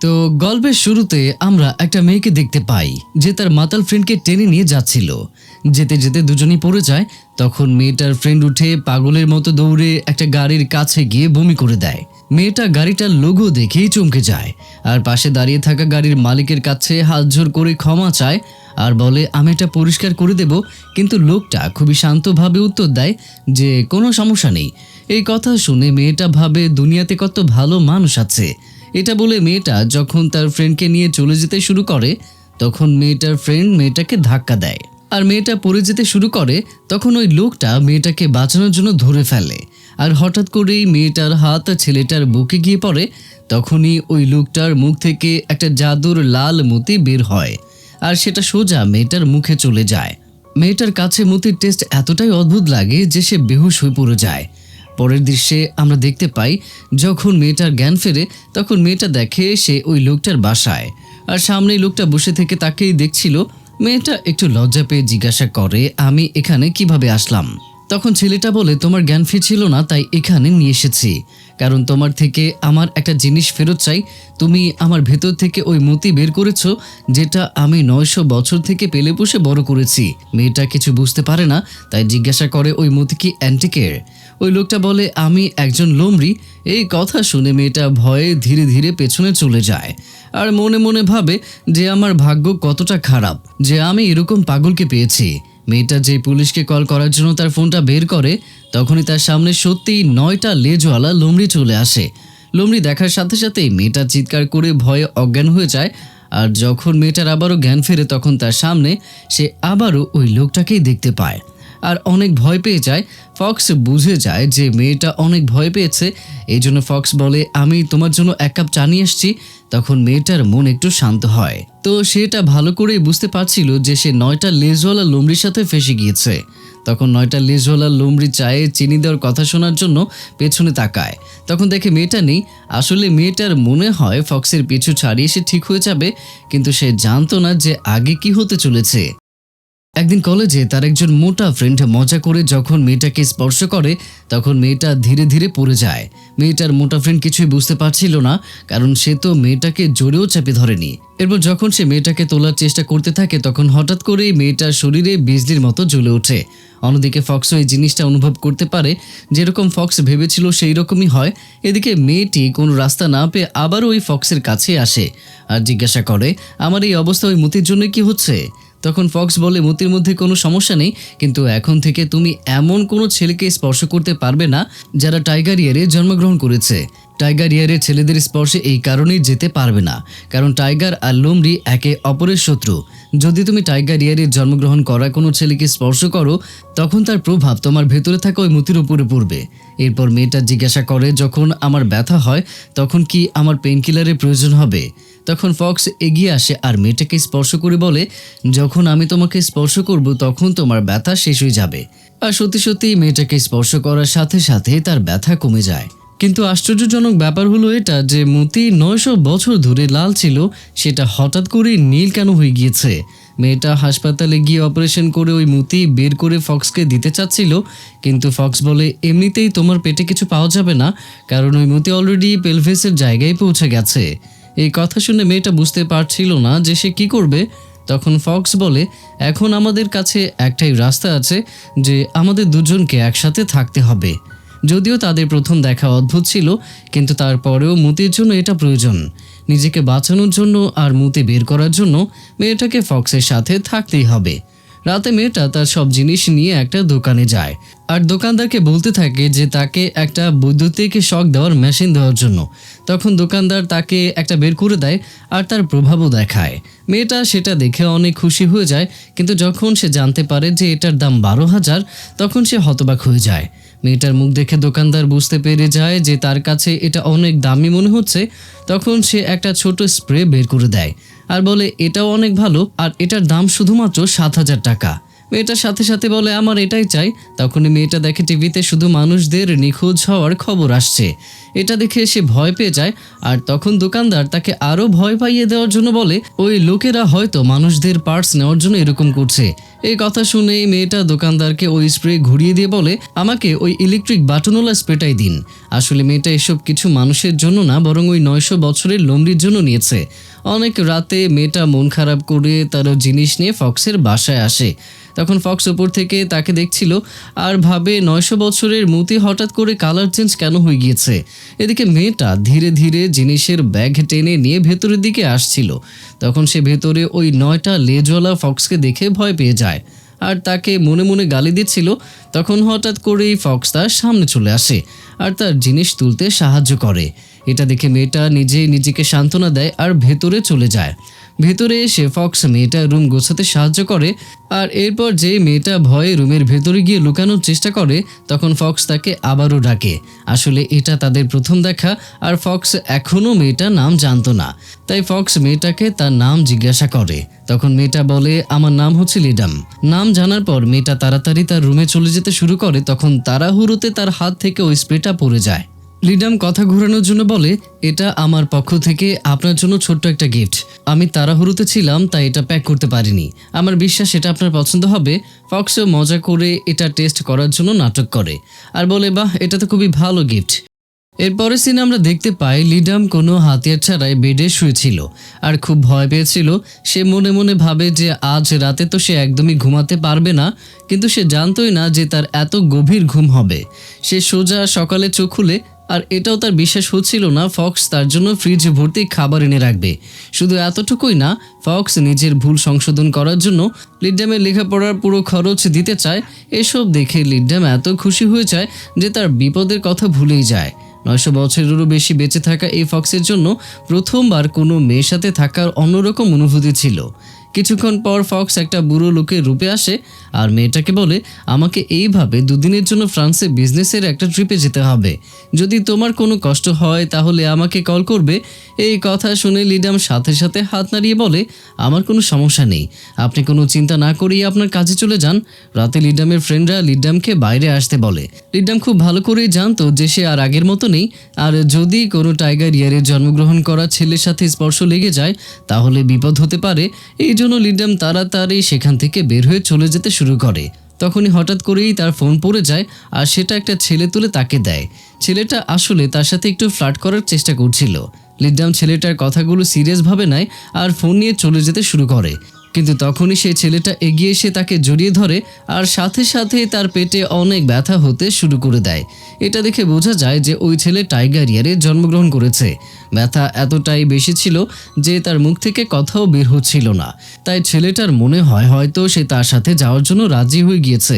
তো গল্পের শুরুতে আমরা একটা মেয়েকে দেখতে পাই যে তার মাতাল ফ্রেন্ডকে টেনে নিয়ে যাচ্ছিল। যেতে যেতে দুজনেই পড়ে যায়। তখন মেয়েটার ফ্রেন্ড উঠে পাগলের মতো দৌড়ে একটা গাড়ির কাছে গিয়ে বমি করে দেয়। মেয়েটা গাড়িটার লোগো দেখেই চমকে যায় আর পাশে দাঁড়িয়ে থাকা গাড়ির মালিকের কাছে হাত জোর করে ক্ষমা চায় আর বলে আমি এটা পরিষ্কার করে দেব। কিন্তু লোকটা খুবই শান্তভাবে উত্তর দেয় যে কোনো সমস্যা নেই। এই কথা শুনে মেয়েটা ভাবে দুনিয়াতে কত ভালো মানুষ আছে। এটা বলে মেয়েটা যখন তার ফ্রেন্ডকে নিয়ে চলে যেতে শুরু করে তখন মেয়েটার ফ্রেন্ড মেয়েটাকে ধাক্কা দেয় আর মেয়েটা পড়ে যেতে শুরু করে। তখন ওই লোকটা মেয়েটাকে বাঁচানোর জন্য ধরে ফেলে আর হঠাৎ করেই মেয়েটার হাত ছেলেটার বুকে গিয়ে পড়ে। তখনই ওই লোকটার মুখ থেকে একটা জাদুর লাল মতি বের হয় আর সেটা সোজা মেয়েটার মুখে চলে যায়। মেয়েটার কাছে মতির টেস্ট এতটাই অদ্ভুত লাগে যে সে বেহুশ হয়ে পড়ে যায়। পরের দৃশ্যে আমরা দেখতে পাই যখন মেয়েটার জ্ঞান ফেরে তখন মেয়েটা দেখে সে ওই লোকটার বাসায় আর সামনেই লোকটা বসে থেকে তাকেই দেখছিল। মেয়েটা একটু লজ্জা পেয়ে জিজ্ঞাসা করে আমি এখানে কিভাবে আসলাম। তখন ছেলেটা বলে তোমার জ্ঞান ফিরছিল না তাই এখানে নিয়ে এসেছি, কারণ তোমার থেকে আমার একটা জিনিস ফেরত চাই। তুমি আমার ভেতর থেকে ওই মতি বের করেছো যেটা আমি 900 বছর থেকে পেলে পুষে বড় করেছি। মেয়েটা কিছু বুঝতে পারে না তাই জিজ্ঞাসা করে ওই মতি কি অ্যান্টিকের। ওই লোকটা বলে আমি একজন লোমড়ি। এই কথা শুনে মেয়েটা ভয়ে ধীরে ধীরে পেছনে চলে যায় আর মনে মনে ভাবে যে আমার ভাগ্য কতটা খারাপ যে আমি এরকম পাগলকে পেয়েছি। মেয়েটা যেই পুলিশকে কল করার জন্য তার ফোনটা বের করে তখনই তার সামনে সত্যিই 9টা লেজওয়ালা লোমড়ি চলে আসে। লোমড়ি দেখার সাথে সাথেই মেয়েটা চিৎকার করে ভয়ে অজ্ঞান হয়ে যায় আর যখন মেয়েটার আবারও জ্ঞান ফেরে তখন তার সামনে সে আবারও ওই লোকটাকেই দেখতে পায় আর অনেক ভয় পেয়ে যায়। ফক্স বুঝে যায় যে মেয়েটা অনেক ভয় পেয়েছে, এই জন্য ফক্স বলে আমি তোমার জন্য 1 কাপ চা নিয়ে এসছি। তখন মেয়েটার মন একটু শান্ত হয়। তো সেটা ভালো করেই বুঝতে পারছিল যে সে 9টা লেজওয়ালা লোমড়ির সাথে ফেসে গিয়েছে। তখন 9টা লেজওয়ালা লোমড়ি চায়ে চিনি দেওয়ার কথা শোনার জন্য পেছনে তাকায়। তখন দেখে মেয়েটা নেই। আসলে মেয়েটার মনে হয় ফক্সের পিছু ছাড়িয়ে সে ঠিক হয়ে যাবে, কিন্তু সে জানতো না যে আগে কি হতে চলেছে। একদিন কলেজে তার একজন মোটা ফ্রেন্ড মজা করে যখন মেয়েটাকে স্পর্শ করে তখন মেয়েটা ধীরে ধীরে পড়ে যায়। মেয়েটার মোটা ফ্রেন্ড কিছুই বুঝতে পারছিল না, কারণ সে তো মেয়েটাকে জোরেও চাপে ধরেনি। এরপর যখন সে মেয়েটাকে তোলার চেষ্টা করতে থাকে তখন হঠাৎ করেই মেয়েটার শরীরে বিজলির মতো জ্বলে ওঠে। অন্যদিকে ফক্সও এই জিনিসটা অনুভব করতে পারে, যেরকম ফক্স ভেবেছিল সেই রকমই হয়। এদিকে মেয়েটি কোনো রাস্তা না পেয়ে আবারও ওই ফক্সের কাছে আসে আর জিজ্ঞাসা করে আমার এই অবস্থা ওই মতির জন্য কি হচ্ছে। তখন ফক্স বলে মতির মধ্যে কোনো সমস্যা নেই, কিন্তু এখন থেকে তুমি এমন কোনো ছেলেকে স্পর্শ করতে পারবে না যারা টাইগার ইয়ারে জন্মগ্রহণ করেছে। টাইগার ইয়ারের ছেলেদের স্পর্শে এই কারণেই যেতে পারবে না, কারণ টাইগার আর লোমড়ি একে অপরের শত্রু। যদি তুমি টাইগার ইয়ারে জন্মগ্রহণ করা কোনো ছেলেকে স্পর্শ করো তখন তার প্রভাব তোমার ভেতরে থাকা ওই মতির উপরে পড়বে। এরপর মেয়েটা জিজ্ঞাসা করে যখন আমার ব্যথা হয় তখন কি আমার পেন কিলারের প্রয়োজন হবে। তখন ফক্স এগিয়ে আসে আর মেয়েটাকে স্পর্শ করে বলে যখন আমি তোমাকে স্পর্শ করব তখন তোমার ব্যথা শেষ হয়ে যাবে। আর সত্যি সত্যি মেয়েটাকে স্পর্শ করার সাথে সাথে তার ব্যথা কমে যায়। কিন্তু আশ্চর্যজনক ব্যাপার হলো এটা যে মতি 900 বছর ধরে লাল ছিল সেটা হঠাৎ করে নীল কেন হয়ে গিয়েছে। মেয়েটা হাসপাতালে গিয়ে অপারেশন করে ওই মতি বের করে ফক্সকে দিতে চাচ্ছিল, কিন্তু ফক্স বলে এমনিতেই তোমার পেটে কিছু পাওয়া যাবে না, কারণ ওই মতি অলরেডি পেলভেসের জায়গায় পৌঁছে গেছে। এই কথা শুনে মেয়েটা বুঝতে পারছিল না যে সে কি করবে। তখন ফক্স বলে এখন আমাদের কাছে একটাই রাস্তা আছে, যে আমাদের দুজনকে একসাথে থাকতে হবে। যদিও তাদের প্রথম দেখা অদ্ভুত ছিল, কিন্তু তারপরেও মতির জন্য এটা প্রয়োজন। নিজেকে বাঁচানোর জন্য আর মতি বের করার জন্য মেয়েটাকে ফক্সের সাথে থাকতেই হবে। রাতে মেয়েটা তার সব জিনিস নিয়ে একটা দোকানে যায় আর দোকানদারকে বলতে থাকে যে তাকে একটা বৈদ্যুতিক শক দেওয়ার মেশিন দেওয়ার জন্য। তখন দোকানদার তাকে একটা বের করে দেয় আর তার প্রভাবও দেখায়। মেয়েটা সেটা দেখে অনেক খুশি হয়ে যায়, কিন্তু যখন সে জানতে পারে যে এটার দাম 12,000 তখন সে হতবাক হয়ে যায়। মেয়েটার মুখ দেখে দোকানদার বুঝতে পেরে যায় যে তার কাছে এটা অনেক দামি মনে হচ্ছে। তখন সে একটা ছোট স্প্রে বের করে দেয় আর বলে এটাও অনেক ভালো আর এটার দাম শুধুমাত্র 7,000 টাকা। মেয়েটার সাথে সাথে বলে আমার এটাই চাই। তখনই মেয়েটা দেখে টিভিতে শুধু মানুষদের নিখোঁজ হওয়ার খবর আসছে। এটা দেখে সে ভয় পেয়ে যায়। আর তখন দোকানদার তাকে আরও ভয় পাইয়ে দেওয়ার জন্য বলে ওই লোকেরা হয়তো মানুষদের পার্টস নেওয়ার জন্য এরকম করছে। এই কথা শুনেই মেয়েটা দোকানদারকে ওই স্প্রে ঘুরিয়ে দিয়ে বলে আমাকে ওই ইলেকট্রিক বাটনওয়ালা স্প্রেটাই দিন। আসলে মেয়েটা এসব কিছু মানুষের জন্য না, বরং ওই 900 বছরের লোমড়ির জন্য নিয়েছে। অনেক রাতে মেয়েটা মন খারাপ করে তার জিনিস নিয়ে ফক্সের বাসায় আসে। তখন ফক্স ওপর থেকে তাকে দেখছিল আর ভাবে 900 বছরের মতি হঠাৎ করে কালার চেঞ্জ কেন হয়ে গিয়েছে। এদিকে মেয়েটা ধীরে ধীরে জিনিসের ব্যাগ টেনে নিয়ে ভেতরের দিকে আসছিল। তখন সে ভেতরে ওই 9টা লেজওয়ালা ফক্সকে দেখে ভয় পেয়ে যায় আর তাকে মনে মনে গালি দিচ্ছিল। তখন হঠাৎ করেই ফক্স তার সামনে চলে আসে আর তার জিনিস তুলতে সাহায্য করে। এটা দেখে মেয়েটা নিজেকে সান্ত্বনা দেয় আর ভেতরে চলে যায়। ভেতরে এসে ফক্স মেয়েটা রুম গোছাতে সাহায্য করে। আর এরপর যে মেয়েটা ভয়ে রুমের ভেতরে গিয়ে লুকানোর চেষ্টা করে, তখন ফক্স তাকে আবারও ডাকে। আসলে এটা তাদের প্রথম দেখা আর ফক্স এখনও মেয়েটার নাম জানতো না। তাই ফক্স মেয়েটাকে তার নাম জিজ্ঞাসা করে। তখন মেয়েটা বলে আমার নাম হচ্ছে লিডাম। নাম জানার পর মেয়েটা তাড়াতাড়ি তার রুমে চলে যেতে শুরু করে। তখন তাড়াহুড়োতে তার হাত থেকে ওই স্প্রেটা পড়ে যায়। লিডাম কথা ঘোরানোর জন্য বলে এটা আমার পক্ষ থেকে আপনার জন্য ছোট্ট একটা গিফট। আমি তাড়াহুড়োতে ছিলাম তাই এটা প্যাক করতে পারিনি। আমার বিশ্বাস এটা আপনার পছন্দ হবে। ফক্সও মজা করে এটা টেস্ট করার জন্য নাটক করে আর বলে বাহ, এটা তো খুবই ভালো গিফট। এরপরের সিনে আমরা দেখতে পাই লিডাম কোনো হাতিয়ার ছাড়াই বেডে শুয়েছিল আর খুব ভয় পেয়েছিল। সে মনে মনে ভাবে যে আজ রাতে তো সে একদমই ঘুমাতে পারবে না, কিন্তু সে জানতোই না যে তার এত গভীর ঘুম হবে। সে সোজা সকালে চোখ খুলে আর এটাও তার বিশ্বাস হচ্ছিল না ফক্স তার জন্য ফ্রিজ ভর্তি খাবার এনে রাখবে। শুধু এতটুকুই না, ফক্স নিজের ভুল সংশোধন করার জন্য লিডামের লেখাপড়ার পুরো খরচ দিতে চায়। এসব দেখে লিডাম এত খুশি হয়ে যায় যে তার বিপদের কথা ভুলেই যায়। 900 বছরেরও বেশি বেঁচে থাকা এই ফক্সের জন্য প্রথমবার কোনো মেয়ের সাথে থাকার অন্যরকম অনুভূতি ছিল। কিছুক্ষণ পর ফক্স একটা বুড়ো লোকের রূপে আসে আর মেয়েটাকে বলে আমাকে এইভাবে 2 দিনের জন্য ফ্রান্সে বিজনেসের একটা ট্রিপে যেতে হবে। যদি তোমার কোনো কষ্ট হয় তাহলে আমাকে কল করবে। এই কথা শুনে লিডাম সাথে সাথে হাত নাড়িয়ে বলে আমার কোনো সমস্যা নেই, আপনি কোনো চিন্তা না করেই আপনার কাজে চলে যান। রাতে লিডামের ফ্রেন্ডরা লিডামকে বাইরে আসতে বলে। লিডাম খুব ভালো করেই জানতো যে সে আর আগের মতো নেই, আর যদি কোনো টাইগার ইয়ারে জন্মগ্রহণ করা ছেলের সাথে স্পর্শ লেগে যায় তাহলে বিপদ হতে পারে। এই জন্য লিডাম তাড়াতাড়ি সেখান থেকে বের হয়ে চলে যেতে শুরু করে। তখনই হঠাৎ করেই তার ফোন পড়ে যায় আর সেটা একটা ছেলে তুলে তাকে দেয়। ছেলেটা আসলে তার সাথে একটু ফ্লার্ট করার চেষ্টা করছিল। লিডাম ছেলেটার কথাগুলো সিরিয়াসভাবে নেয় আর ফোন নিয়ে চলে যেতে শুরু করে। কিন্তু তখনই সেই ছেলেটা এগিয়ে এসে তাকে জড়িয়ে ধরে আর সাথে সাথে তার পেটে অনেক ব্যথা হতে শুরু করে দেয়। এটা দেখে বোঝা যায় যে ওই ছেলে টাইগার ইয়ারে জন্মগ্রহণ করেছে। ব্যথা এতটাই বেশি ছিল যে তার মুখ থেকে কথাও বের হচ্ছিল না। তাই ছেলেটার মনে হয় হয়তো সে তার সাথে যাওয়ার জন্য রাজি হয়ে গিয়েছে।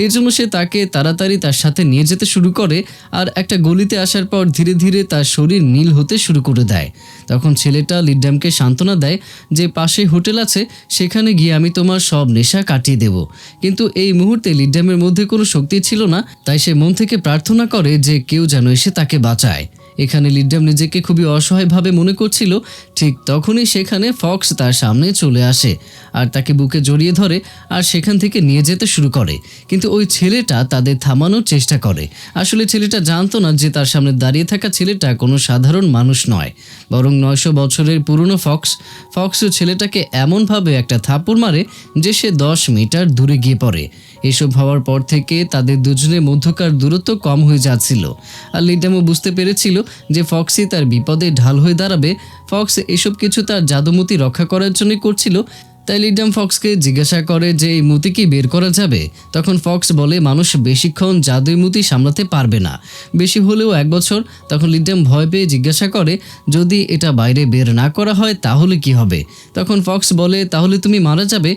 এই জন্য সে তাকে তাড়াতাড়ি তার সাথে নিয়ে যেতে শুরু করে আর একটা গলিতে আসার পর ধীরে ধীরে তার শরীর নীল হতে শুরু করে দেয়। তখন ছেলেটা লিডামকে সান্ত্বনা দেয় যে পাশে হোটেল আছে, সেখানে গিয়ে আমি তোমার সব নেশা কাটিয়ে দেব। কিন্তু এই মুহূর্তে লিডামের মধ্যে কোনো শক্তি ছিল না, তাই সে মন থেকে প্রার্থনা করে যে কেউ যেন এসে তাকে বাঁচায়। এখানে লিডাম নিজেকে খুবই অসহায়ভাবে মনে করছিল। ঠিক তখনই সেখানে ফক্স তার সামনে চলে আসে আর তাকে বুকে জড়িয়ে ধরে আর সেখান থেকে নিয়ে যেতে শুরু করে। কিন্তু ওই ছেলেটা তাদের থামানোর চেষ্টা করে। আসলে ছেলেটা জানতো না যে তার সামনে দাঁড়িয়ে থাকা ছেলেটা কোনো সাধারণ মানুষ নয়, বরং 900 বছরের পুরনো ফক্স। ছেলেটাকে এমনভাবে একটা থাপ্পড় মারে যে সে 10 মিটার দূরে গিয়ে পড়ে। এসব হওয়ার পর থেকে তাদের দুজনের মধ্যকার দূরত্ব কম হয়ে যাচ্ছিল আর লিডামও বুঝতে পেরেছিল যে ফক্সই তার বিপদে ঢাল হয়ে দাঁড়াবে। ফক্স এসব কিছু তার জাদুমতি রক্ষা করার জন্যই করছিল। তাই লিডাম ফক্সকে জিজ্ঞাসা করে যে এই মতি কি বের করা যাবে। তখন ফক্স বলে মানুষ বেশিক্ষণ জাদুই মতি সামলাতে পারবে না, বেশি হলেও 1 বছর। তখন লিডাম ভয় পেয়ে জিজ্ঞাসা করে যদি এটা বাইরে বের না করা হয় তাহলে কি হবে। তখন ফক্স বলে তাহলে তুমি মারা যাবে।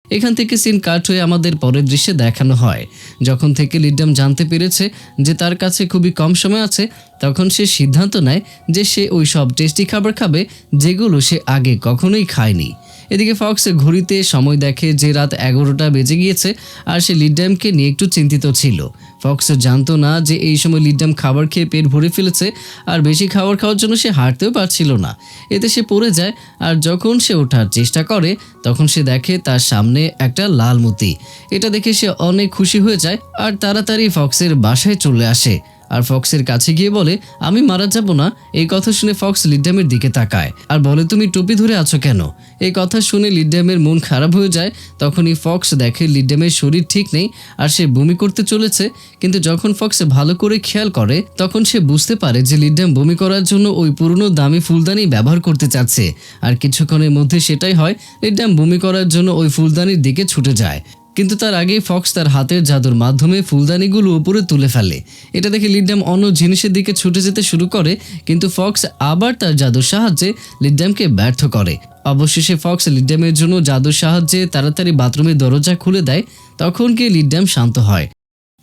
এখান থেকে সিন কাট হয়ে আমাদের পরের দৃশ্যে দেখানো হয়। যখন থেকে লিডাম জানতে পেরেছে যে তার কাছে খুবই কম সময় আছে, তখন সে সিদ্ধান্ত নেয় যে সে ওই সব টেস্টি খাবার খাবে যেগুলো সে আগে কখনোই খায়নি। এদিকে ফক্স ঘড়িতে সময় দেখে যে রাত 11টা বেজে গিয়েছে আর সে লিডামকে নিয়ে একটু চিন্তিত ছিল। ফক্স জানতো না যে এই সময় লিডাম খাবার খেয়ে পেট ভরে ফেলেছে আর বেশি খাবার খাওয়ার জন্য সে হাঁটতেও পারছিল না। এতে সে পড়ে যায় আর যখন সে ওঠার চেষ্টা করে তখন সে দেখে তার সামনে একটা লাল মতি। এটা দেখে সে অনেক খুশি হয়ে যায় আর তাড়াতাড়ি ফক্সের বাসায় চলে আসে আর ফক্সের কাছে গিয়ে বলে আমি মারা যাব না। এই কথা শুনে ফক্স লিডামের দিকে তাকায় আর বলে তুমি টুপি ধরে আছো কেন? এই কথা শুনে লিডামের মন খারাপ হয়ে যায়। তখনই ফক্স দেখে লিডামের শরীর ঠিক নেই আর সে বমি করতে চলেছে। কিন্তু যখন ফক্স ভালো করে খেয়াল করে তখন সে বুঝতে পারে যে লিডাম বমি করার জন্য ওই পুরনো দামি ফুলদানি ব্যবহার করতে চাচ্ছে। আর কিছুক্ষণের মধ্যে সেটাই হয়, লিডাম বমি করার জন্য ওই ফুলদানির দিকে ছুটে যায়। কিন্তু তার আগে ফক্স তার হাতের জাদুর মাধ্যমে ফুলদানিগুলো উপরে তুলে ফেলে। এটা দেখে লিডাম অন্য জিনিসের দিকে ছুটে যেতে শুরু করে, কিন্তু ফক্স আবার তার জাদুর সাহায্যে লিডামকে ব্যর্থ করে। অবশেষে ফক্স লিডামের জন্য জাদুর সাহায্যে তাড়াতাড়ি বাথরুমের দরজা খুলে দেয়। তখন গিয়ে লিডাম শান্ত হয়।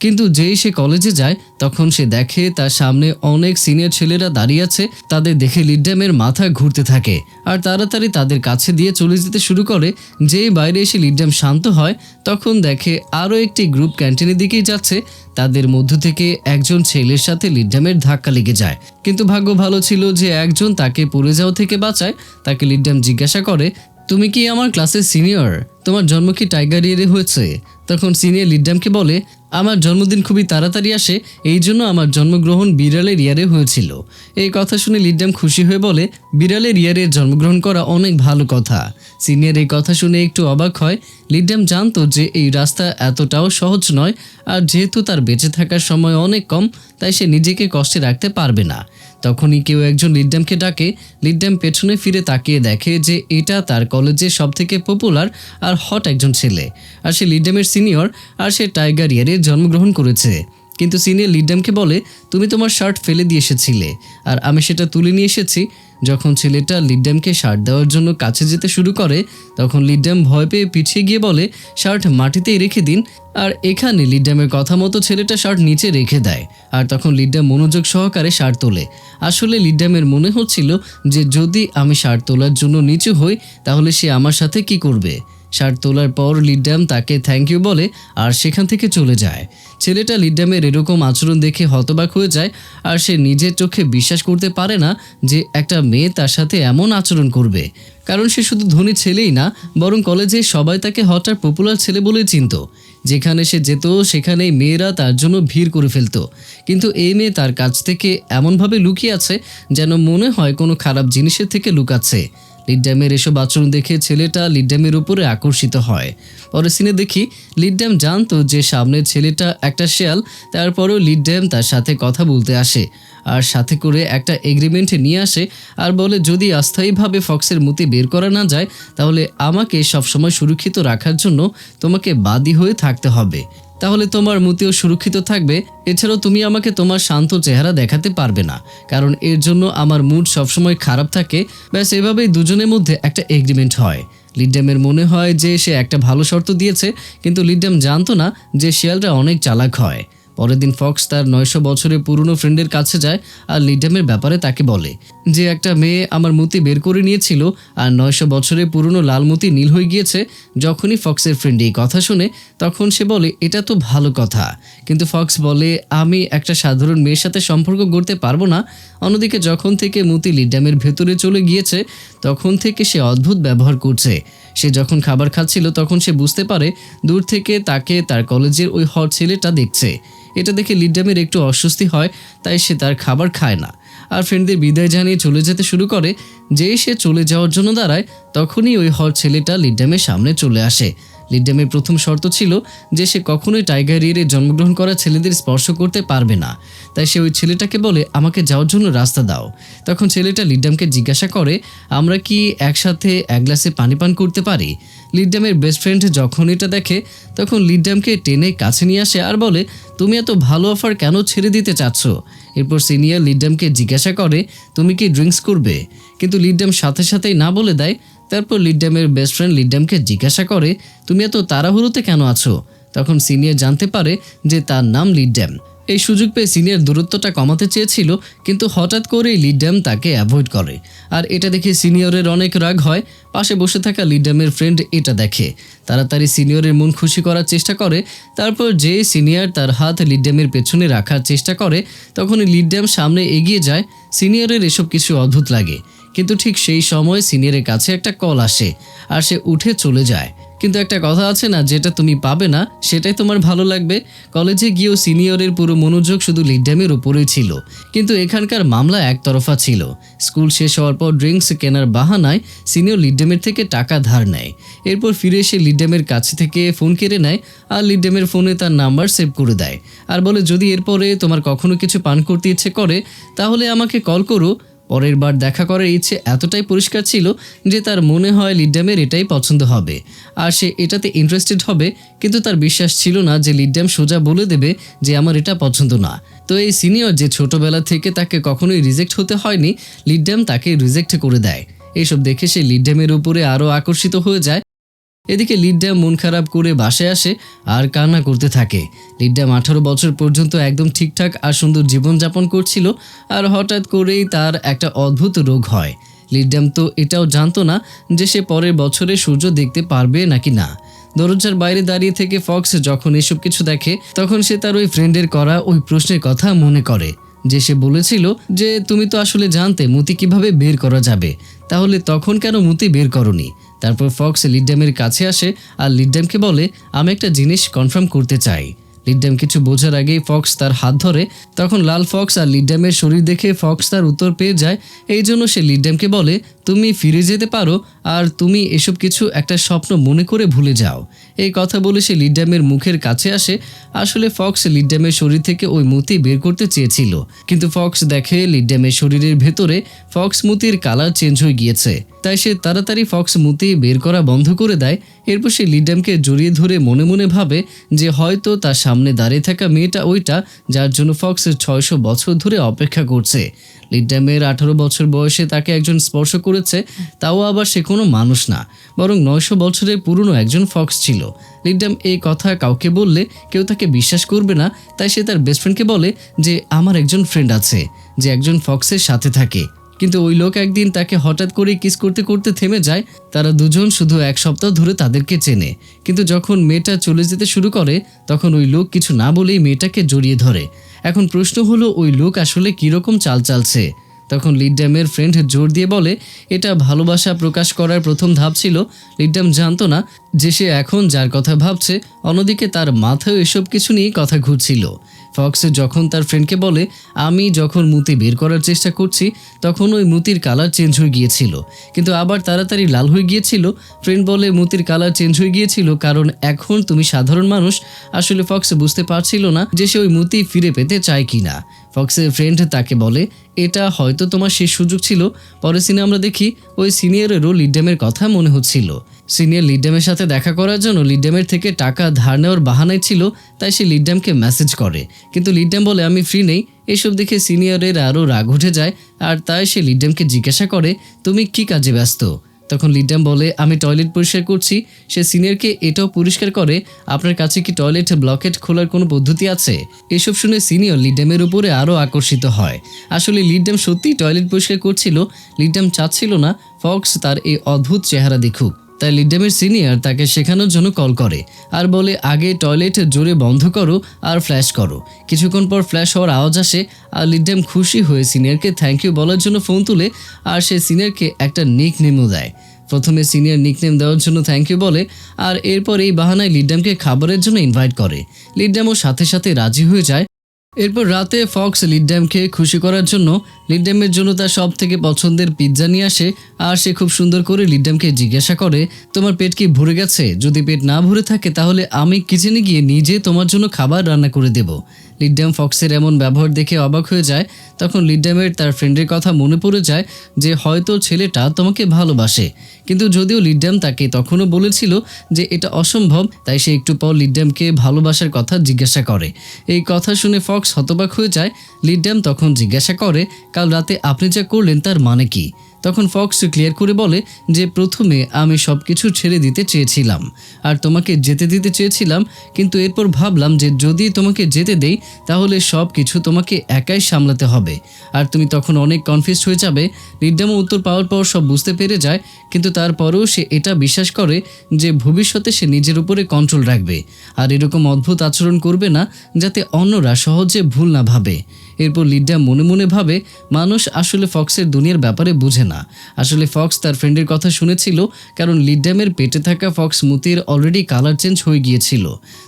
কিন্তু যেই সে কলেজে যায় তখন সে দেখে তার সামনে অনেক সিনিয়র ছেলেরা দাঁড়িয়ে আছে। তাদের দেখে লিডামের মাথা ঘুরতে থাকে আর তাড়াতাড়ি তাদের কাছে দিয়ে চলে যেতে শুরু করে। যেই বাইরে এসে লিডাম শান্ত হয় তখন দেখে আরও একটি গ্রুপ ক্যান্টিনের দিকেই যাচ্ছে। তাদের মধ্য থেকে একজন ছেলের সাথে লিডামের ধাক্কা লেগে যায়, কিন্তু ভাগ্য ভালো ছিল যে একজন তাকে পড়ে যাওয়া থেকে বাঁচায়। তাকে লিডাম জিজ্ঞাসা করে তুমি কি আমার ক্লাসের সিনিয়র? তোমার জন্ম কি টাইগার ইয়ারে হয়েছে? তখন সিনিয়র লিডামকে বলে আমার জন্মদিন খুবই তাড়াতাড়ি আসে, এই জন্য আমার জন্মগ্রহণ বিড়ালের ইয়ারে হয়েছিল। এই কথা শুনে লিডাম খুশি হয়ে বলে বিড়ালের ইয়ারে জন্মগ্রহণ করা অনেক ভালো কথা। সিনিয়র এই কথা শুনে একটু অবাক হয়। লিডাম জানতো যে এই রাস্তা এতটাও সহজ নয় আর যেহেতু তার বেঁচে থাকার সময় অনেক কম তাই সে নিজেকে কষ্টে রাখতে পারবে না। তখনই কেউ একজন লিডামকে ডাকে। লিডাম পেছনে ফিরে তাকিয়ে দেখে যে এটা তার কলেজের সবথেকে পপুলার আর হট একজন ছেলে, আর সে লিডামের সিনিয়র আর সে টাইগার ইয়ারে জন্মগ্রহণ করেছে। কিন্তু সিনিয়র লিডামকে বলে তুমি তোমার শার্ট ফেলে দিয়ে এসেছিলে আর আমি সেটা তুলে নিয়ে এসেছি। যখন ছেলেটা লিডামকে শার্ট দেওয়ার জন্য কাছে যেতে শুরু করে তখন লিডাম ভয় পেয়ে পিছিয়ে গিয়ে বলে শার্ট মাটিতেই রেখে দিন। আর এখানে লিডামের কথা মতো ছেলেটা শার্ট নিচে রেখে দেয় আর তখন লিডাম মনোযোগ সহকারে শার্ট তোলে। আসলে লিডামের মনে হচ্ছিল যে যদি আমি শার্ট তোলার জন্য নিচু হই তাহলে সে আমার সাথে কি করবে। শার্ট তোলার পর লিডাম তাকে থ্যাংক ইউ বলে আর সেখান থেকে চলে যায়। ছেলেটা লিডামের এরকম আচরণ দেখে হতবাক হয়ে যায় আর সে নিজের চোখে বিশ্বাস করতে পারে না যে একটা মেয়ে তার সাথে এমন আচরণ করবে। কারণ সে শুধু ধনী ছেলেই না বরং কলেজে সবাই তাকে হট আর পপুলার ছেলে বলেই চিনত। যেখানে সে যেত সেখানেই মেয়েরা তার জন্য ভিড় করে ফেলত। কিন্তু এই মেয়ে তার কাছ থেকে এমনভাবে লুকিয়ে আছে যেন মনে হয় কোনো খারাপ জিনিসের থেকে লুকাচ্ছে। লিডামের এসব আচরণ দেখে ছেলেটা লিডামের উপরে আকর্ষিত হয়। পরে সিনে দেখি লিডাম জানতো যে সামনের ছেলেটা একটা শেয়াল। তারপরেও লিডাম তার সাথে কথা বলতে আসে আর সাথে করে একটা এগ্রিমেন্ট নিয়ে আসে আর বলে যদি অস্থায়ীভাবে ফক্সের মতি বের করা না যায় তাহলে আমাকে সবসময় সুরক্ষিত রাখার জন্য তোমাকে বাদী হয়ে থাকতে হবে, তাহলে তোমার মতিও সুরক্ষিত থাকবে। এছাড়াও তুমি আমাকে তোমার শান্ত চেহারা দেখাতে পারবে না, কারণ এর জন্য আমার মুড সবসময় খারাপ থাকে। ব্যাস এভাবেই দুজনের মধ্যে একটা এগ্রিমেন্ট হয়। লিডামের মনে হয় যে সে একটা ভালো শর্ত দিয়েছে, কিন্তু লিডাম জানতো না যে শিয়ালটা অনেক চালাক হয়। পরের দিন ফক্স তার 900 বছরের পুরনো ফ্রেন্ডের কাছে যায় আর লিডামের ব্যাপারে তাকে বলে যে একটা মেয়ে আমার মতি বের করে নিয়েছিল আর 900 বছরের পুরনো লাল মতি নীল হয়ে গিয়েছে। যখনই ফক্সের ফ্রেন্ড এই কথা শুনে তখন সে বলে এটা তো ভালো কথা, কিন্তু ফক্স বলে আমি একটা সাধারণ মেয়ের সাথে সম্পর্ক গড়তে পারবো না। অন্যদিকে যখন থেকে মতি লিডামের ভেতরে চলে গিয়েছে তখন থেকে সে অদ্ভুত ব্যবহার করছে। সে যখন খাবার খাচ্ছিল তখন সে বুঝতে পারে দূর থেকে তাকে তার কলেজের ওই হট ছেলেটা দেখছে। এটা দেখে লিডামের একটু অস্বস্তি হয়, তাই সে তার খাবার খায় না আর ফ্রেন্ডদের বিদায় জানিয়ে চলে যেতে শুরু করে। যেই সে চলে যাওয়ার জন্য দাঁড়ায় তখনই ওই হট ছেলেটা লিডামের সামনে চলে আসে। লিডামের প্রথম শর্ত ছিল যে সে কখনোই টাইগার ইয়ারে জন্মগ্রহণ করা ছেলেদের স্পর্শ করতে পারবে না। তাই সে ওই ছেলেটাকে বলে আমাকে যাওয়ার জন্য রাস্তা দাও। তখন ছেলেটা লিডামকে জিজ্ঞাসা করে আমরা কি একসাথে এক গ্লাসে পানি পান করতে পারি। লিডামের বেস্ট ফ্রেন্ড যখন এটা দেখে তখন লিডামকে টেনে কাছে নিয়ে আসে আর বলে তুমি এত ভালো অফার কেন ছেড়ে দিতে চাচ্ছ। এরপর সিনিয়র লিডামকে জিজ্ঞাসা করে তুমি কি ড্রিঙ্কস করবে, কিন্তু লিডাম সাথে সাথেই না বলে দেয়। তারপর লিডামের বেস্ট ফ্রেন্ড লিডামকে জিজ্ঞাসা করে তুমি এত তাড়াহুড়োতে কেন আছো। তখন সিনিয়র জানতে পারে যে তার নাম লিডাম। এই সুযোগ পেয়ে সিনিয়র দূরত্বটা কমাতে চেয়েছিল, কিন্তু হঠাৎ করেই লিডাম তাকে অ্যাভয়েড করে। আর এটা দেখে সিনিয়রের অনেক রাগ হয়। পাশে বসে থাকা লিডামের ফ্রেন্ড এটা দেখে, তাড়াতাড়ি সিনিয়রের মন খুশি করার চেষ্টা করে। তারপর যে সিনিয়র তার হাত লিডামের পেছনে রাখার চেষ্টা করে, তখনই লিডাম সামনে এগিয়ে যায়। সিনিয়রের এসব কিছু অদ্ভুত লাগে, কিন্তু ঠিক সেই সময় সিনিয়রের কাছে একটা কল আসে আর সে উঠে চলে যায়। কিন্তু একটা কথা আছে না, যেটা তুমি পাবে না সেটাই তোমার ভালো লাগবে। কলেজে গিয়েও সিনিয়রের পুরো মনোযোগ শুধু লিডামের উপরেই ছিল, কিন্তু এখানকার মামলা একতরফা ছিল। স্কুল শেষ হওয়ার পর ড্রিঙ্কস কেনার বাহানায় সিনিয়র লিডামের থেকে টাকা ধার নেয়। এরপর ফিরে এসে লিডামের কাছে থেকে ফোন কেড়ে নেয় আর লিডামের ফোনে তার নাম্বার সেভ করে দেয় আর বলে, যদি এরপরে তোমার কখনো কিছু পান করতে ইচ্ছে করে তাহলে আমাকে কল করো। পরের বার দেখা করার ইচ্ছে এতটাই পরিষ্কার ছিল যে তার মনে হয় লিডামের এটাই পছন্দ হবে আর সে এটাতে ইন্টারেস্টেড হবে, কিন্তু তার বিশ্বাস ছিল না যে লিডাম সোজা বলে দেবে যে আমার এটা পছন্দ না। তো এই সিনিয়র যে ছোটবেলা থেকে তাকে কখনোই রিজেক্ট হতে হয়নি, লিডাম তাকে রিজেক্ট করে দেয়। এইসব দেখে সে লিডামের উপরে আরও আকর্ষিত হয়ে যায়। এদিকে লিডাম মন খারাপ করে বাসায় আসে আর কান্না করতে থাকে। লিডাম 18 বছর পর্যন্ত একদম ঠিকঠাক আর সুন্দর জীবনযাপন করছিল, আর হঠাৎ করেই তার একটা অদ্ভুত রোগ হয়। লিডাম তো এটাও জানতো না যে সে পরের বছরে সূর্য দেখতে পারবে নাকি না। দরজার বাইরে দাঁড়িয়ে থেকে ফক্স যখন এসব কিছু দেখে, তখন সে তার ওই ফ্রেন্ডের করা ওই প্রশ্নের কথা মনে করে, যে সে বলেছিল যে তুমি তো আসলে জানতে মতি কিভাবে বের করা যাবে, তাহলে তখন কেন মতি বের করনি। তারপর ফক্স লিডামের কাছে আসে আর লিডামকে বলে, আমি একটা জিনিস কনফার্ম করতে চাই। লিডাম কিছু বোঝার আগেই ফক্স তার হাত ধরে। তখন লাল ফক্স আর লিডামের শরীর দেখে ফক্স তার উত্তর পেয়ে যায়। এই জন্য সে লিডামকে বলে, তুমি ফিরে যেতে পারো আর তুমি এসব কিছু একটা স্বপ্ন মনে করে ভুলে যাও। এই কথা বলে সে লিডামের মুখের কাছে আসে। আসলে ফক্স লিডামের শরীর থেকে ওই মতি বের করতে চেয়েছিল, কিন্তু ফক্স দেখে লিডামের শরীরের ভেতরে ফক্স মতির কালার চেঞ্জ হয়ে গিয়েছে। তাই সে তাড়াতাড়ি ফক্স মতি বের করা বন্ধ করে দেয়। এরপর সে লিডামকে জড়িয়ে ধরে মনে মনে ভাবে যে হয়তো তার সামনে দাঁড়িয়ে থাকা মেয়েটা ওইটা যার জন্য ফক্স 600 বছর ধরে অপেক্ষা করছে। লিডামের 18 বছর বয়সে তাকে একজন স্পর্শ করেছে, তাও আবার সে কোনো মানুষ না, বরং 900 বছরের পুরনো একজন ফক্স ছিল। লিডাম এই কথা কাউকে বললে কেউ তাকে বিশ্বাস করবে না, তাই সে তার বেস্ট ফ্রেন্ডকে বলে যে আমার একজন ফ্রেন্ড আছে যে একজন ফক্সের সাথে থাকে। কিন্তু ওই লোক একদিন তাকে হঠাৎ করে কিস করতে করতে থেমে যায়। তারা দুজন শুধু 1 সপ্তাহ ধরে তাদেরকে চেনে, কিন্তু যখন মেয়েটা চলে যেতে শুরু করে তখন ওই লোক কিছু না বলেই মেয়েটাকে জড়িয়ে ধরে। এখন প্রশ্ন হলো, ওই লোক আসলে কীরকম চাল চালছে? তখন লিডামের ফ্রেন্ড জোর দিয়ে বলে, এটা ভালোবাসা প্রকাশ করার প্রথম ধাপ ছিল। লিডাম জানতো না যে সে এখন যার কথা ভাবছে, অন্যদিকে তার মাথায় এসব কিছু নিয়ে কথা ঘুরছিল। ফক্স যখন তার ফ্রেন্ডকে বলে, আমি যখন মুতি বের করার চেষ্টা করছি তখন ওই মুতির কালার চেঞ্জ হয়ে গিয়েছিল, কিন্তু আবার তাড়াতাড়ি লাল হয়ে গিয়েছিল। ফ্রেন্ড বলে, মুতির কালার চেঞ্জ হয়ে গিয়েছিল কারণ এখন তুমি সাধারণ মানুষ। আসলে ফক্স বুঝতে পারছিল না যে সে ওই মুতি ফিরে পেতে চায় কিনা। ফক্সের ফ্রেন্ড তাকে বলে, এটা হয়তো তোমার শেষ সুযোগ ছিল। পরে সিনে আমরা দেখি ওই সিনিয়রেরও লিডামের কথা মনে হচ্ছিল। সিনিয়র লিডামের সাথে দেখা করার জন্য লিডামের থেকে টাকা ধার নেওয়ার বাহানায় ছিল, তাই সে লিডামকে মেসেজ করে, কিন্তু লিডাম বলে আমি ফ্রি নেই। এসব দেখে সিনিয়রের আরও রাগ উঠে যায়, আর তাই সে লিডামকে জিজ্ঞাসা করে, তুমি কি কাজে ব্যস্ত? তখন লিডাম বলে, আমি টয়লেট পরিষ্কার করছি। সে সিনিয়রকে এটাও পরিষ্কার করে, আপনার কাছে কি টয়লেট ব্লকেট খোলার কোনো পদ্ধতি আছে? এসব শুনে সিনিয়র লিডামের উপরে আরও আকর্ষিত হয়। আসলে লিডাম সত্যিই টয়লেট পরিষ্কার করছিল। লিডাম চাচ্ছিল না ফক্স তার এই অদ্ভুত চেহারা দেখুক, তাই লিডামের সিনিয়র তাকে শেখানোর জন্য কল করে আর বলে, আগে টয়লেট জোরে বন্ধ করো আর ফ্ল্যাশ করো। কিছুক্ষণ পর ফ্ল্যাশ হওয়ার আওয়াজ আসে আর লিডাম খুশি হয়ে সিনিয়রকে থ্যাংক ইউ বলার জন্য ফোন তুলে, আর সে সিনিয়রকে একটা নিকনেমও দেয়। প্রথমে সিনিয়র নিকনেম দেওয়ার জন্য থ্যাংক ইউ বলে, আর এরপর এই বাহানায় লিডামকে খাবারের জন্য ইনভাইট করে। লিডামও সাথে সাথে রাজি হয়ে যায়। এরপর রাতে ফক্স লিডামকে খুশি করার জন্য লিডামের জন্য তার সব থেকে পছন্দের পিৎজা নিয়ে আসে, আর সে খুব সুন্দর করে লিডামকে জিজ্ঞাসা করে, তোমার পেট কি ভরে গেছে? যদি পেট না ভরে থাকে তাহলে আমি কিচেনে গিয়ে নিজে তোমার জন্য খাবার রান্না করে দেব। লিডাম ফক্সের এমন ব্যবহার দেখে অবাক হয়ে যায়। তখন লিডামের তার ফ্রেন্ডের কথা মনে পড়ে যায় যে হয়তো ছেলেটা তোমাকে ভালোবাসে, কিন্তু যদিও লিডাম তাকে তখনও বলেছিল যে এটা অসম্ভব, তাই সে একটু পর লিডামকে ভালোবাসার কথা জিজ্ঞাসা করে। এই কথা শুনে ফক্স হতবাক হয়ে যায়। লিডাম তখন জিজ্ঞাসা করে, কাল রাতে আপনি যা করলেন তার মানে কি? তখন ফক্স ক্লিয়ার করে বলে যে প্রথমে আমি সব কিছু ছেড়ে দিতে চেয়েছিলাম আর তোমাকে যেতে দিতে চেয়েছিলাম, কিন্তু এরপর ভাবলাম যে যদি তোমাকে যেতে দেই তাহলে সব কিছু তোমাকে একাই সামলাতে হবে আর তুমি তখন অনেক কনফিউজড হয়ে যাবে। লিডামও উত্তর পাওয়ার পর সব বুঝতে পেরে যায়, কিন্তু তারপরেও সে এটা বিশ্বাস করে যে ভবিষ্যতে সে নিজের উপরে কন্ট্রোল রাখবে আর এরকম অদ্ভুত আচরণ করবে না যাতে অন্যরা সহজে ভুল না ভাবে। এরপর লিডাম মনে মনে ভাবে মানুষ আসলে ফক্সের দুনিয়ার ব্যাপারে বুঝে না। আসলে ফক্স তার ফ্রেন্ডের কথা শুনেছিল, কারণ লিডামের পেটে থাকা ফক্স মুতির অলরেডি কালার চেঞ্জ হয়ে গিয়েছিল।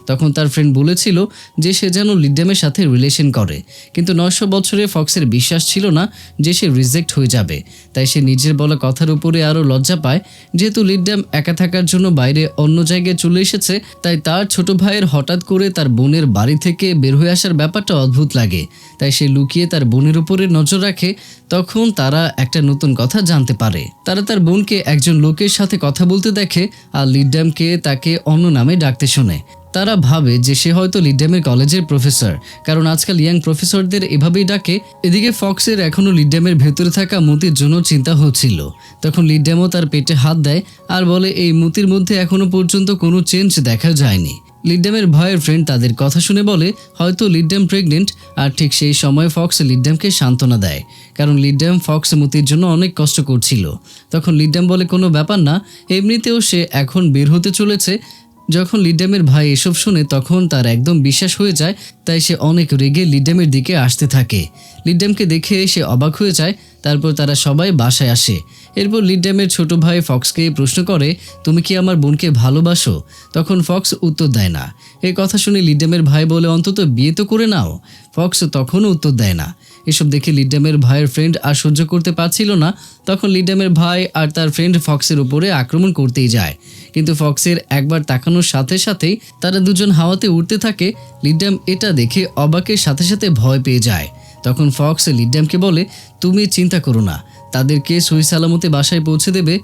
তখন তার ফ্রেন্ড বলেছিল যে সে যেন লিডামের সাথে রিলেশন করে, কিন্তু 900 বছরে ফক্সের বিশ্বাস ছিল না যে সে রিজেক্ট হয়ে যাবে। তাই সে নিজের বলা কথার উপরে আরও লজ্জা পায়। যেহেতু লিডাম একা থাকার জন্য বাইরে অন্য জায়গায় চলে এসেছে, তাই তার ছোট ভাইয়ের হঠাৎ করে তার বোনের বাড়ি থেকে বের হয়ে আসার ব্যাপারটা অদ্ভুত লাগে। তাই সে লুকিয়ে তার বোনের উপরে নজর রাখে। তখন তারা একটা নতুন কথা জানতে পারে। তারা তার বোনকে একজন লোকের সাথে কথা বলতে দেখে আর লিডামকে তাকে অন্য নামে ডাকতে শোনে। তারা ভাবে যে সে হয়তো লিডামের কলেজের প্রফেসর, কারণ আজকাল ইয়াং প্রফেসরদের এভাবেই ডাকে। এদিকে ফক্সের এখনও লিডামের ভেতরে থাকা মতির জন্য চিন্তা হচ্ছিল। তখন লিডামও তার পেটে হাত দেয় আর বলে এই মতির মধ্যে এখনো পর্যন্ত কোনো চেঞ্জ দেখা যায়নি। লিডামের ভয়ের ফ্রেন্ড তাদের কথা শুনে বলে হয়তো লিডাম প্রেগনেন্ট, আর ঠিক সেই সময় ফক্স লিডামকে সান্ত্বনা দেয়, কারণ লিডাম ফক্স মতির জন্য অনেক কষ্ট করছিল। তখন লিডাম বলে কোনো ব্যাপার না, এমনিতেও সে এখন বের হতে চলেছে। যখন লিডামের ভাই এসব শুনে তখন তার একদম বিশ্বাস হয়ে যায়, তাই সে অনেক রেগে লিডামের দিকে আসতে থাকে। লিডামকে দেখে সে অবাক হয়ে যায়। তারপর তারা সবাই বাসায় আসে। এরপর লিডামের ছোট ভাই ফক্সকে প্রশ্ন করে, তুমি কি আমার বোনকে ভালোবাসো? তখন ফক্স উত্তর দেয় না। এই কথা শুনে লিডামের ভাই বলে অন্তত বিয়ে তো করে নাও। ফক্স তখনও উত্তর দেয় না। এসব দেখে লিডামের ভাইয়ের ফ্রেন্ড আর সহ্য করতে পারছিল না। তখন লিডামের ভাই আর তার ফ্রেন্ড ফক্সের উপরে আক্রমণ করতেই যায়, কিন্তু ফক্সের একবার তাকানোর সাথে সাথেই তারা দুজন হাওয়াতে উঠতে থাকে। লিডাম এটা দেখে অবাকের সাথে সাথে ভয় পেয়ে যায়। তখন ফক্স লিডামকে বলে, তুমি চিন্তা করো না, তাদেরকে সহি সালামতে বাসায় পৌঁছে দেবে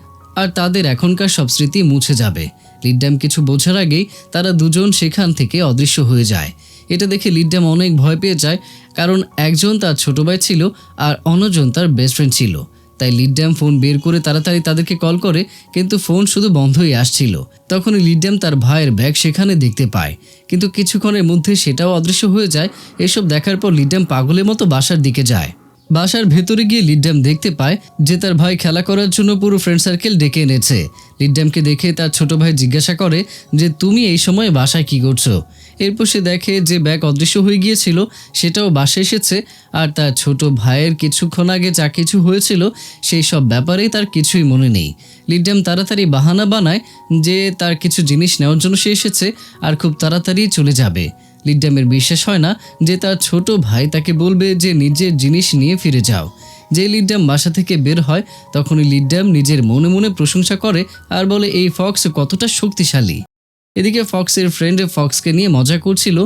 আর তাদের এখনকার সব স্মৃতি মুছে যাবে। লিডাম কিছু বোঝার আগেই তারা দুজন সেখান থেকে অদৃশ্য হয়ে যায়। এটা দেখে লিডাম অনেক ভয় পেয়ে যায়, কারণ একজন তার ছোট ভাই ছিল আর অন্যজন তার বেস্ট ফ্রেন্ড ছিল। তাই লিডাম ফোন বের করে তাড়াতাড়ি তাদেরকে কল করে, কিন্তু ফোন শুধু বন্ধই আসছিল। তখনই লিডাম তার ভাইয়ের ব্যাগ সেখানে দেখতে পায়, কিন্তু কিছুক্ষণের মধ্যে সেটাও অদৃশ্য হয়ে যায়। এসব দেখার পর লিডাম পাগলের মতো বাসার দিকে যায়। বাসার ভেতরে গিয়ে লিডাম দেখতে পায় যে তার ভাই খেলা করার জন্য পুরো ফ্রেন্ড সার্কেল ডেকে এনেছে। লিডামকে দেখে তার ছোট ভাই জিজ্ঞাসা করে যে তুমি এই সময় বাসায় কি করছো? এরপর সে দেখে যে ব্যাগ অদৃশ্য হয়ে গিয়েছিল সেটাও বাসায় এসেছে, আর তার ছোট ভাইয়ের কিছুক্ষণ আগে যা কিছু হয়েছিল সেই সব ব্যাপারেই তার কিছুই মনে নেই। লিডাম তাড়াতাড়ি বাহানা বানায় যে তার কিছু জিনিস নেওয়ার জন্য সে এসেছে আর খুব তাড়াতাড়ি চলে যাবে। লিডামের বিশ্বাস হয় না যে তার ছোট ভাই তাকে বলবে যে নিজের জিনিস নিয়ে ফিরে যাও। যে লিডাম বাসা থেকে বের হয় তখনই লিডাম নিজের মনে মনে প্রশংসা করে আর বলে এই ফক্স কতটা শক্তিশালী। এদিকে ফক্সের ফ্রেন্ড ফক্সকে নিয়ে মজা করছিল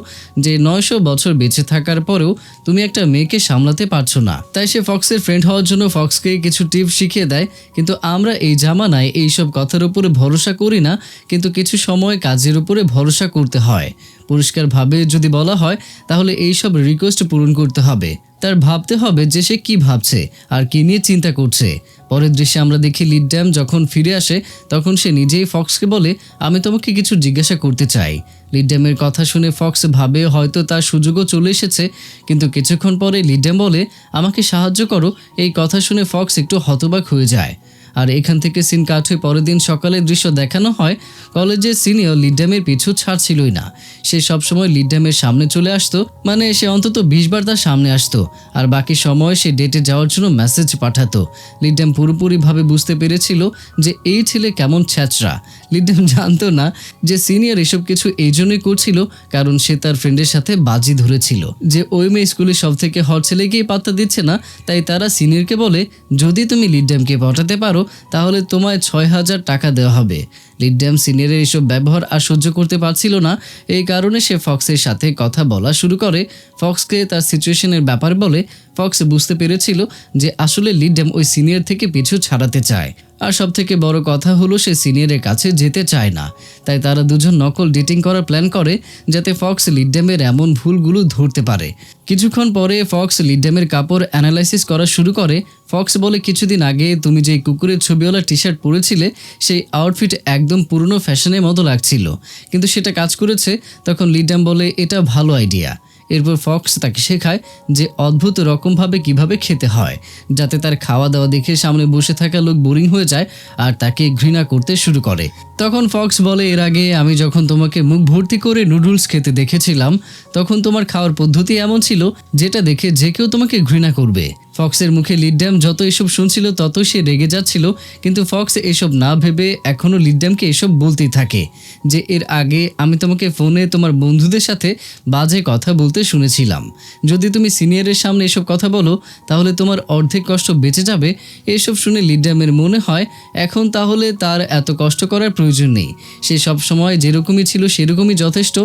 যে 900 বছর বেঁচে থাকার পরেও তুমি একটা মেয়েকে সামলাতে পারছো না। তাই সে ফক্সের ফ্রেন্ড হওয়ার জন্য ফক্সকে কিছু টিপস শিখিয়ে দেয়। কিন্তু আমরা এই জামানায় এইসব কথার উপরে ভরসা করি না, কিন্তু কিছু সময় কাজের উপরে ভরসা করতে হয়। পরিষ্কারভাবে যদি বলা হয় তাহলে এইসব রিকোয়েস্ট পূরণ করতে হবে। তার ভাবতে হবে যে সে কি ভাবছে আর কি নিয়ে চিন্তা করছে। পরের দৃশ্যে আমরা দেখি লিডাম যখন ফিরে আসে তখন সে নিজেই ফক্সকে বলে, আমি তোমাকে কিছু জিজ্ঞাসা করতে চাই। লিডামের কথা শুনে ফক্স ভাবে হয়তো তার সুযোগও চলে এসেছে, কিন্তু কিছুক্ষণ পরে লিডাম বলে, আমাকে সাহায্য করো। এই কথা শুনে ফক্স একটু হতবাক হয়ে যায়। আর এখান থেকে সিন কাট হয়ে পরের দিন সকালের দৃশ্য দেখানো হয়। কলেজের সিনিয়র লিডামের পিছু ছাড়ছিলই না। সে সবসময় লিডামের সামনে চলে আসতো, মানে সে অন্তত 20 বার তার সামনে আসতো, আর বাকি সময় সে ডেটে যাওয়ার জন্য মেসেজ পাঠাতো। লিডাম পুরোপুরিভাবে বুঝতে পেরেছিল যে এই ছেলে কেমন ছ্যাচরা। লিডাম জানতো না যে সিনিয়র এসব কিছু এই জন্যই করছিল কারণ সে তার ফ্রেন্ডের সাথে বাজি ধরেছিল যে ওই মেয়ে স্কুলে সব থেকে হট ছেলেকেই পাত্তা দিচ্ছে না। তাই তারা সিনিয়রকে বলে, যদি তুমি লিডামকে পটাতে পারো তাহলে তোমায় 6000 টাকা দেওয়া হবে। লিড্যাম সিনিয়রের এসব ব্যবহার আর সহ্য করতে পারছিল না। এই কারণে সে ফক্সের সাথে কথা বলা শুরু করে, ফক্সকে তার সিচুয়েশনের ব্যাপার বলে। ফক্স বুঝতে পেরেছিল যে আসলে লিড্যাম ওই সিনিয়র থেকে পিছু ছাড়াতে চায়, আর সব থেকে বড় কথা হলো সে সিনিয়রের কাছে যেতে চায় না। তাই তারা দুজন নকল ডেটিং করার প্ল্যান করে যাতে ফক্স লিড্যামের এমন ভুলগুলো ধরতে পারে। কিছুক্ষণ পরে ফক্স লিড্যামের কাপড় অ্যানালাইসিস করা শুরু করে। ফক্স বলে, কিছুদিন আগে তুমি যে কুকুরের ছবিওয়ালা টি শার্ট পরেছিলে সেই আউটফিট একদম পুরনো ফ্যাশনের মতো লাগছিল, কিন্তু সেটা কাজ করেছে। তখন লিড্যাম বলে, এটা ভালো আইডিয়া। এরপর ফক্স তাকে শেখায় যে অদ্ভুত রকমভাবে কিভাবে খেতে হয়, যাতে তার খাওয়া দাওয়া দেখে সামনে বসে থাকা লোক বোরিং হয়ে যায় আর তাকে ঘৃণা করতে শুরু করে। তখন ফক্স বলে, এর আগে আমি যখন তোমাকে মুখ ভর্তি করে নুডলস খেতে দেখেছিলাম তখন তোমার খাওয়ার পদ্ধতি এমন ছিল যেটা দেখে যে কেউ তোমাকে ঘৃণা করবে। ফক্সের মুখে লিড্যাম যত এসব শুনছিল তত সে রেগে যাচ্ছিল, কিন্তু ফক্স এসব না ভেবে এখনও লিড্যামকে এসব বলতেই থাকে যে এর আগে আমি তোমাকে ফোনে তোমার বন্ধুদের সাথে বাজে কথা বলতে শুনেছিলাম। যদি তুমি সিনিয়রের সামনে এসব কথা বলো তাহলে তোমার অর্ধেক কষ্ট বেঁচে যাবে। এসব শুনে লিড্যামের মনে হয় এখন তাহলে তার এত কষ্ট করার প্রয়োজন নেই, সে সব সময় যেরকমই ছিল সেরকমই যথেষ্ট।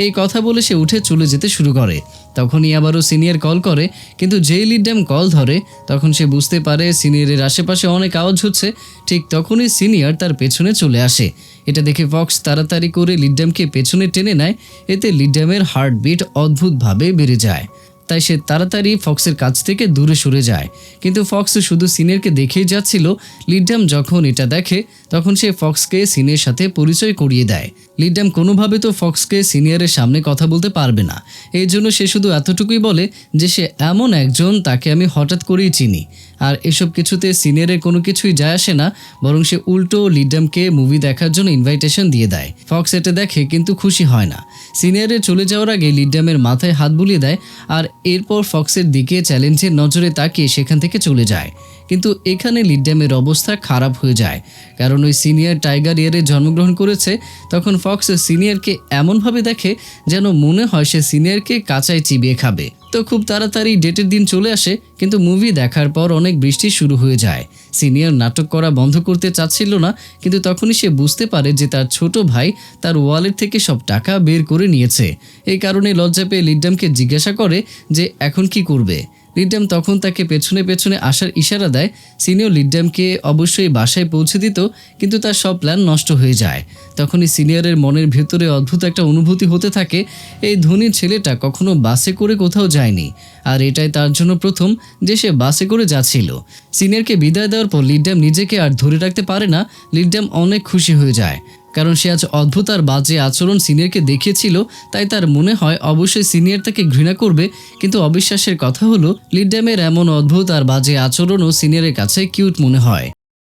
এই কথা বলে সে উঠে চলে যেতে শুরু করে। তখনই আবারও সিনিয়র কল করে, কিন্তু যেই লিড্যাম কল ধরে তখন সে বুঝতে পারে সিনিয়রের আশেপাশে অনেক আওয়াজ হচ্ছে। ঠিক তখনই সিনিয়র তার পেছনে চলে আসে। এটা দেখে ফক্স তাড়াতাড়ি করে লিড্যামকে পেছনে টেনে নেয়। এতে লিড্যামের হার্টবিট অদ্ভুতভাবে বেড়ে যায়, তাই সে তাড়াতাড়ি ফক্সের কাছ থেকে দূরে সরে যায়। কিন্তু ফক্স শুধু সিনিয়রকে দেখেই যাচ্ছিল। লিড্যাম যখন এটা দেখে তখন সে ফক্সকে সিনিয়রের সাথে পরিচয় করিয়ে দেয়। লিড্যাম কোনোভাবে তো ফক্সকে সিনিয়রের সামনে কথা বলতে পারবে না, এই জন্য সে শুধু এতটুকুই বলে যে সে এমন একজন তাকে আমি হঠাৎ করেই চিনি। আর এসব কিছুতে সিনিয়রের কোনো কিছুই যায় আসে না, বরং সে উল্টো লিড্যামকে মুভি দেখার জন্য ইনভাইটেশন দিয়ে দেয়। ফক্স এটা দেখে কিন্তু খুশি হয় না। সিনিয়রের চলে যাওয়ার আগে লিড্যামের মাথায় হাত বুলিয়ে দেয় আর এরপর ফক্সের দিকে চ্যালেঞ্জের নজরে তাকিয়ে সেখান থেকে চলে যায়। কিন্তু এখানে লিড্যামের অবস্থা খারাপ হয়ে যায়, কারণ ওই সিনিয়র টাইগার ইয়ারে জন্মগ্রহণ করেছে। তখন ফক্স সিনিয়রকে এমনভাবে দেখে যেন মনে হয় সে সিনিয়রকে কাঁচায় চিবিয়ে খাবে। তো খুব তাড়াতাড়ি ডেটের দিন চলে আসে, কিন্তু মুভি দেখার পর অনেক বৃষ্টি শুরু হয়ে যায়। সিনিয়র নাটক করা বন্ধ করতে চাচ্ছিল না, কিন্তু তখনই সে বুঝতে পারে যে তার ছোট ভাই তার ওয়ালেট থেকে সব টাকা বের করে নিয়েছে। এই কারণে লজ্জা পেয়ে লিড্যামকে জিজ্ঞাসা করে যে এখন কি করবে। লিড্যাম তখন তাকে পেছনে পেছনে আসার ইশারা দেয়। সিনিয়র লিড্যামকে অবশ্যই বাসায় পৌঁছে দিত, কিন্তু তার সব প্ল্যান নষ্ট হয়ে যায়। তখনই সিনিয়রের মনের ভেতরে অদ্ভুত একটা অনুভূতি হতে থাকে। এই ধনী ছেলেটা কখনো বাসে করে কোথাও যায়নি, আর এটাই তার জন্য প্রথম যে সে বাসে করে যাচ্ছিল। সিনিয়রকে বিদায় দেওয়ার পর লিড্যাম নিজেকে আর ধরে রাখতে পারে না। লিড্যাম অনেক খুশি হয়ে যায়, কারণ সে আজ অদ্ভুত আর বাজে আচরণ সিনিয়রকে দেখিয়েছিল। তাই তার মনে হয় অবশ্যই সিনিয়র তাকে ঘৃণা করবে, কিন্তু অবিশ্বাসের কথা হলো লিড্যামের এমন অদ্ভুত আর বাজে আচরণও সিনিয়রের কাছে কিউট মনে হয়।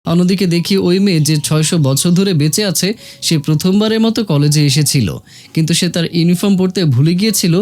অন্যদিকে দেখি ওই মেয়ে যে 600 বছর ধরে বেঁচে আছে, সে প্রথমবারের মতো কলেজে এসেছিল, কিন্তু সে তার ইউনিফর্ম পরতে ভুলে গিয়েছিল।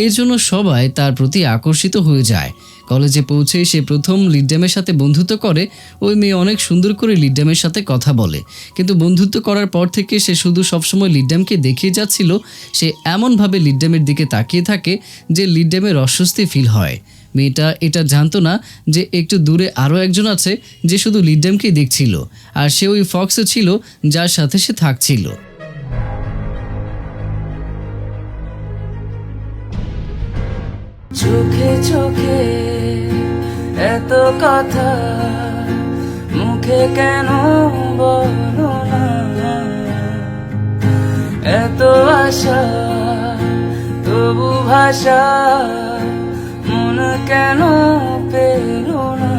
এই জন্য সবাই তার প্রতি আকর্ষিত হয়ে যায়। কলেজে পৌঁছে সে প্রথম লিড্যামের সাথে বন্ধুত্ব করে। ওই মেয়ে অনেক সুন্দর করে লিড্যামের সাথে কথা বলে, কিন্তু বন্ধুত্ব করার পর থেকে সে শুধু সবসময় লিড্যামকে দেখিয়ে যাচ্ছিল। সে এমনভাবে লিড্যামের দিকে তাকিয়ে থাকে যে লিড্যামের অস্বস্তি ফিল হয়। মেয়েটা এটা জানতো না যে একটু দূরে আরও একজন আছে যে শুধু লিড্যামকেই দেখছিল, আর সে ওই ফক্সও ছিল যার সাথে সে থাকছিল। চোখে চোখে এত কথা মুখে কেন বলো না, এত আশা তবু ভাষা মন কেন পেল না।